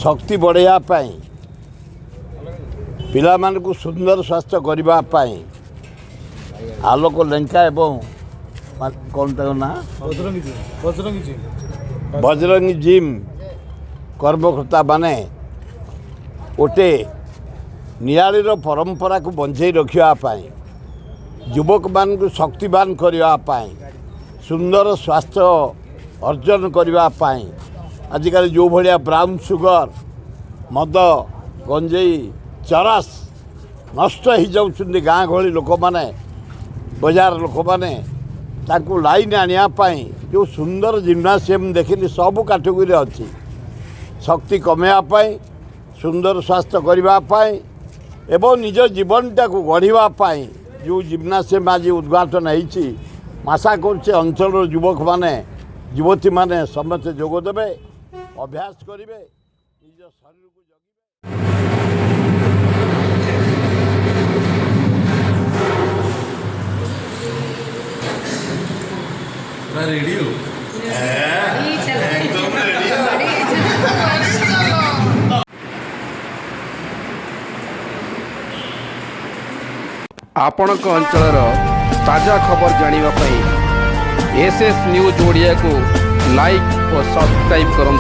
शक्ति बढ़ाई पिला मानकु सुंदर स्वास्थ्य करने आलोक लेंका एवं कौन ना बजरंगी जिम कर्मकर्ता माने गोटे नियालीर परंपरा को बंझे रखापी युवक मान शक्तिवान करने सुंदर स्वास्थ्य अर्जन करने आजिकल जो भाया ब्राउन सुगर मद गंजेई चरस नष्ट हो जाऊँ गाँ गहली लोक मैंने बजार लोक मैंने लाइन आने जो सुंदर जिम्नासियम देखिली सब कैटेगोरी अच्छी शक्ति कमेवाई सुंदर स्वास्थ्य करने एवं निज जीवनटा को गढ़ापी जो जिम्नासियम आज उद्घाटन होती आशा कर अंचल युवक माने युवती माने समस्त जोगदेवे अभ्यास करेंगे निज शरीर को रेडियो आपणक अंचल ताजा खबर जानिबा पई एसएस न्यूज ओडिया को लाइक और सब्सक्राइब करंतु।